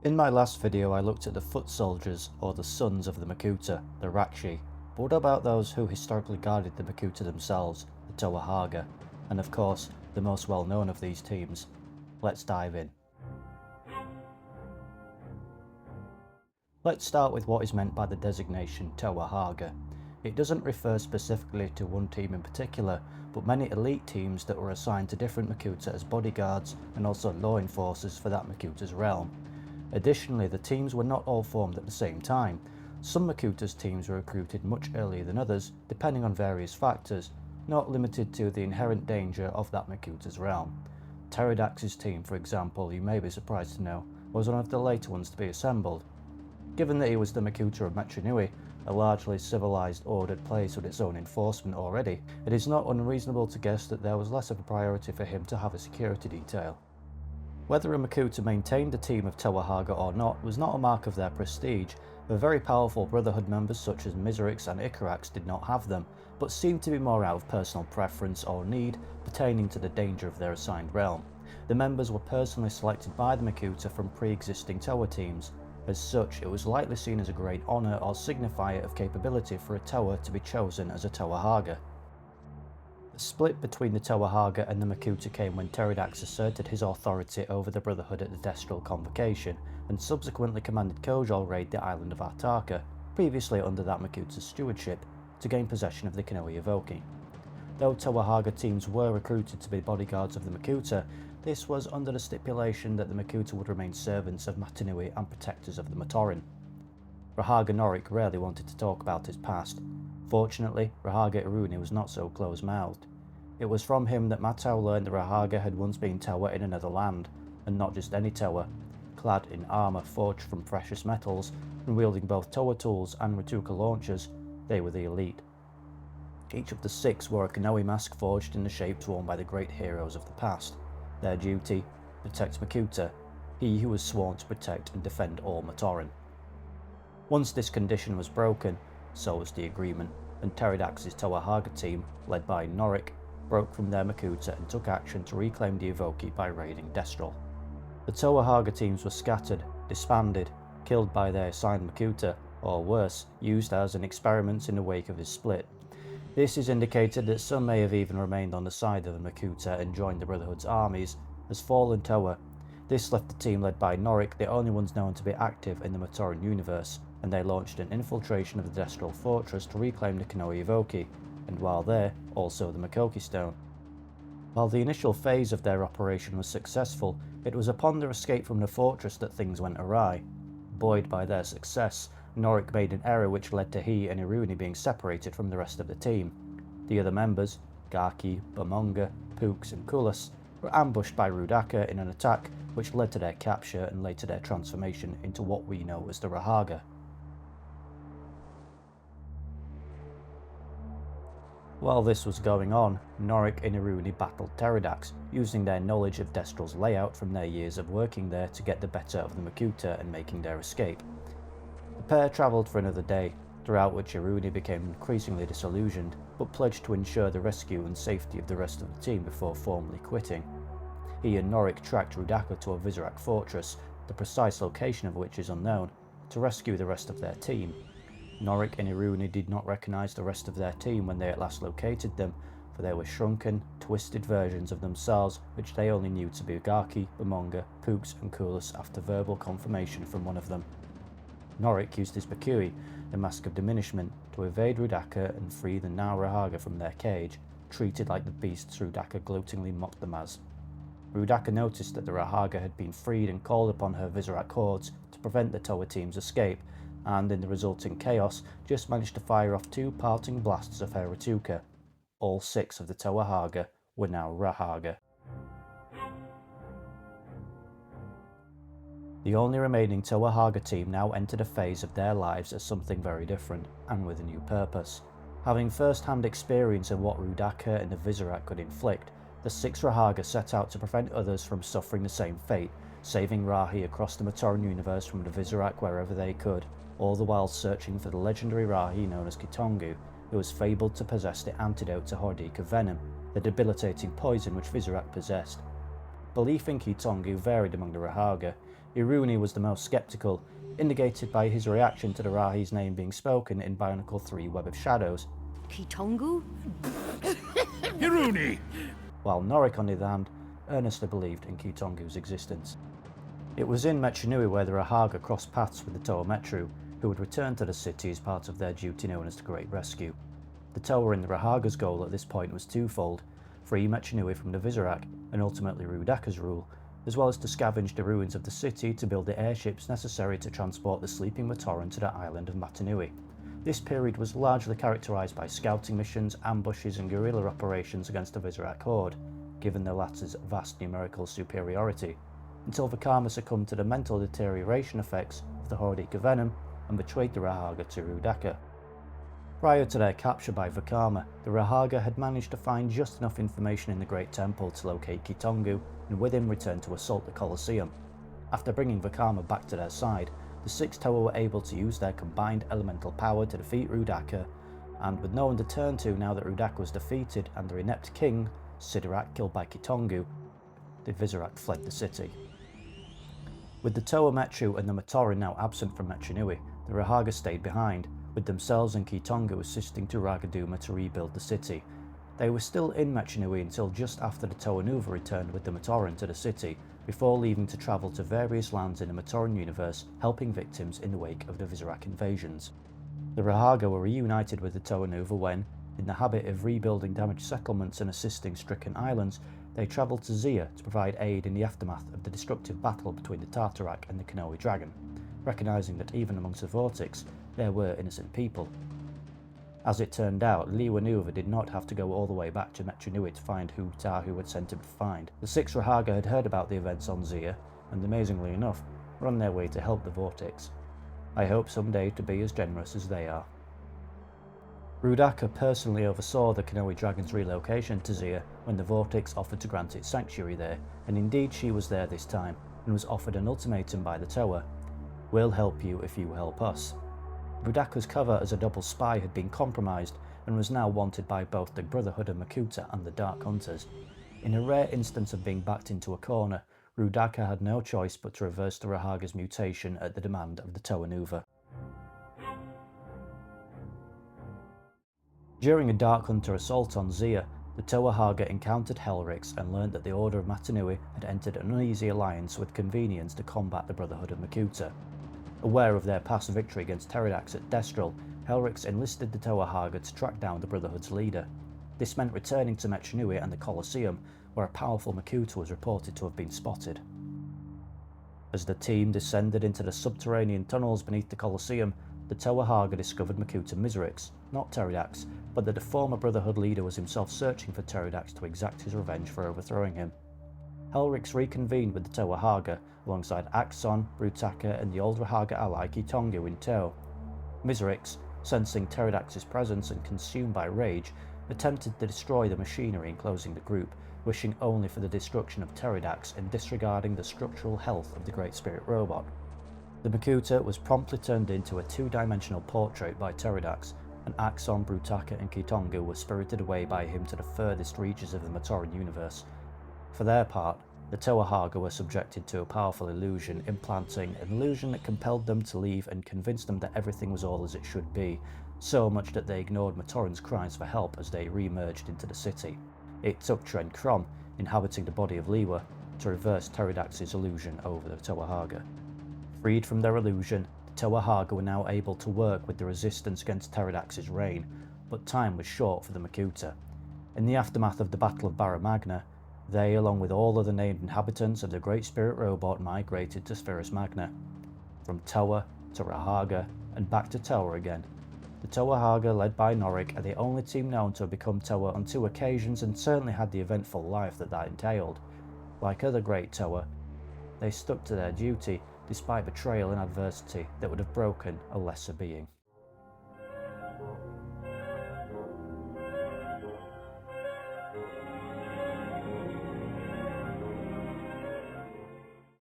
In my last video I looked at the foot soldiers, or the sons of the makuta, the Rakshi, but what about those who historically guarded the makuta themselves, the Toa Hagah, and of course the most well known of these teams? Let's dive in. Let's start with what is meant by the designation Toa Hagah. It doesn't refer specifically to one team in particular, but many elite teams that were assigned to different makuta as bodyguards and also law enforcers for that makuta's realm. Additionally, the teams were not all formed at the same time. Some makuta's teams were recruited much earlier than others, depending on various factors, not limited to the inherent danger of that makuta's realm. Pterodax's team, for example, you may be surprised to know, was one of the later ones to be assembled. Given that he was the makuta of Metronui, a largely civilized, ordered place with its own enforcement already, it is not unreasonable to guess that there was less of a priority for him to have a security detail. Whether a makuta maintained a team of Toa Hagah or not was not a mark of their prestige. The very powerful Brotherhood members such as Miseriks and Ikaraks did not have them, but seemed to be more out of personal preference or need pertaining to the danger of their assigned realm. The members were personally selected by the makuta from pre-existing Toa teams. As such, it was likely seen as a great honour or signifier of capability for a Toa to be chosen as a Toa Hagah. The split between the Toa Hagah and the makuta came when Pterodax asserted his authority over the Brotherhood at the Destral Convocation, and subsequently commanded Kojal raid the island of Artaka, previously under that makuta's stewardship, to gain possession of the Kanohi Evoki. Though Toa Hagah teams were recruited to be bodyguards of the makuta, this was under the stipulation that the makuta would remain servants of Matanui and protectors of the Matoran. Rahaga Norik rarely wanted to talk about his past. Fortunately, Rahaga Iruni was not so close-mouthed. It was from him that Matau learned that Rahaga had once been Toa in another land, and not just any Toa. Clad in armour forged from precious metals, and wielding both Toa tools and Ratuka launchers, they were the elite. Each of the six wore a Kanohi mask forged in the shapes worn by the great heroes of the past. Their duty: protect Makuta, he who was sworn to protect and defend all Matoran. Once this condition was broken, so was the agreement, and Pterodax's Toa Hagah team, led by Norik, broke from their makuta and took action to reclaim the Evoki by raiding Destral. The Toa Hagah teams were scattered, disbanded, killed by their assigned makuta, or worse, used as an experiment in the wake of his split. This is indicated that some may have even remained on the side of the makuta and joined the Brotherhood's armies as fallen Toa. This left the team led by Norik the only ones known to be active in the Matoran universe, and they launched an infiltration of the Destral fortress to reclaim the Kanohi Evoki, and while there, also the Makoki Stone. While the initial phase of their operation was successful, it was upon their escape from the fortress that things went awry. Buoyed by their success, Norik made an error which led to he and Iruni being separated from the rest of the team. The other members, Gaki, Bamonga, Pooks and Kulas, were ambushed by Rudaka in an attack which led to their capture and later their transformation into what we know as the Rahaga. While this was going on, Norik and Iruni battled Pterodax, using their knowledge of Destral's layout from their years of working there to get the better of the makuta and making their escape. The pair travelled for another day, throughout which Iruni became increasingly disillusioned, but pledged to ensure the rescue and safety of the rest of the team before formally quitting. He and Norik tracked Rudaka to a visorak fortress, the precise location of which is unknown, to rescue the rest of their team. Norik and Iruni did not recognise the rest of their team when they at last located them, for they were shrunken, twisted versions of themselves which they only knew to be Gaki, Bamonga, Pooks and Kulas after verbal confirmation from one of them. Norik used his Bakui, the mask of diminishment, to evade Rudaka and free the now Rahaga from their cage, treated like the beasts Rudaka gloatingly mocked them as. Rudaka noticed that the Rahaga had been freed and called upon her visorak hordes to prevent the Toa team's escape, and in the resulting chaos just managed to fire off 2 parting blasts of her Ratuka. All 6 of the Toa Hagah were now Rahaga. The only remaining Toa Hagah team now entered a phase of their lives as something very different, and with a new purpose. Having first-hand experience of what Rudaka and the visorak could inflict, the 6 Rahaga set out to prevent others from suffering the same fate, saving Rahi across the Matoran universe from the visorak wherever they could, all the while searching for the legendary Rahi known as Kitongu, who was fabled to possess the antidote to Hordika venom, the debilitating poison which visorak possessed. Belief in Kitongu varied among the Rahaga. Iruni was the most sceptical, indicated by his reaction to the Rahi's name being spoken in Bionicle 3 Web of Shadows. Kitongu? Iruni! While Norik, on the other hand, earnestly believed in Kitongu's existence. It was in Mechanui where the Rahaga crossed paths with the Toa Metru, who would return to the city as part of their duty known as the Great Rescue. The Toa and the Rahaga's goal at this point was twofold: free Mechanui from the Visorak and ultimately Rudaka's rule, as well as to scavenge the ruins of the city to build the airships necessary to transport the sleeping Matoran to the island of Matanui. This period was largely characterised by scouting missions, ambushes and guerrilla operations against the Visorak horde, given the latter's vast numerical superiority, until Vakama succumbed to the mental deterioration effects of the Hordika venom and betrayed the Rahaga to Rudaka. Prior to their capture by Vakama, the Rahaga had managed to find just enough information in the Great Temple to locate Kitongu and with him return to assault the Colosseum. After bringing Vakama back to their side, the six Toa were able to use their combined elemental power to defeat Rudaka, and with no one to turn to now that Rudaka was defeated and their inept king, Sidorak, killed by Kitongu, the Visorak fled the city. With the Toa Metru and the Matoran now absent from Mechanui, the Rahaga stayed behind, with themselves and Kitongu assisting to Ragaduma to rebuild the city. They were still in Mechanui until just after the Toa Nuva returned with the Matoran to the city, before leaving to travel to various lands in the Matoran universe, helping victims in the wake of the Visorak invasions. The Rahaga were reunited with the Toa Nuva when, in the habit of rebuilding damaged settlements and assisting stricken islands, they travelled to Zia to provide aid in the aftermath of the destructive battle between the Tartarak and the Kanohi dragon, recognising that even amongst the Vortex there were innocent people. As it turned out, Liwa Nuva did not have to go all the way back to Mechanui to find who Tahu had sent him to find. The six Rahaga had heard about the events on Zia, and amazingly enough, were on their way to help the Vortex. I hope someday to be as generous as they are. Rudaka personally oversaw the Kanohi dragon's relocation to Zia when the Vortex offered to grant it sanctuary there, and indeed she was there this time, and was offered an ultimatum by the Toa: "We'll help you if you help us." Rudaka's cover as a double spy had been compromised and was now wanted by both the Brotherhood of Makuta and the Dark Hunters. In a rare instance of being backed into a corner, Rudaka had no choice but to reverse the Rahaga's mutation at the demand of the Toa Nuva. During a Dark Hunter assault on Zia, the Toa Hagah encountered Helrix and learned that the Order of Matanui had entered an uneasy alliance with Convenience to combat the Brotherhood of Makuta. Aware of their past victory against Pterodax at Destrel, Helrix enlisted the Toa Hagah to track down the Brotherhood's leader. This meant returning to Mechanui and the Colosseum, where a powerful Makuta was reported to have been spotted. As the team descended into the subterranean tunnels beneath the Colosseum, the Toa Hagah discovered Makuta Miserix, not Pterodax, but that the former Brotherhood leader was himself searching for Pterodax to exact his revenge for overthrowing him. Helrix reconvened with the Toa Hagah alongside Axon, Brutaka and the old Rahaga ally Kitongu in tow. Miserix, sensing Pterodax's presence and consumed by rage, attempted to destroy the machinery enclosing the group, wishing only for the destruction of Pterodax and disregarding the structural health of the Great Spirit robot. The Makuta was promptly turned into a two-dimensional portrait by Pterodax, and Axon, Brutaka and Kitongu were spirited away by him to the furthest reaches of the Matoran universe. For their part, the Toa Hagah were subjected to a powerful illusion, implanting an illusion that compelled them to leave and convinced them that everything was all as it should be, so much that they ignored Matoran's cries for help as they re-emerged into the city. It took Tren Krom, inhabiting the body of Liwa, to reverse Pterodax's illusion over the Toa Hagah. Freed from their illusion, the Toa Hagah were now able to work with the resistance against Pterodax's reign, but time was short for the Makuta. In the aftermath of the Battle of Barra Magna, they, along with all other named inhabitants of the Great Spirit robot, migrated to Spherus Magna. From Toa to Rahaga and back to Toa again. The Toa Hagah, led by Norik, are the only team known to have become Toa on 2 occasions and certainly had the eventful life that entailed. Like other great Toa, they stuck to their duty despite betrayal and adversity that would have broken a lesser being.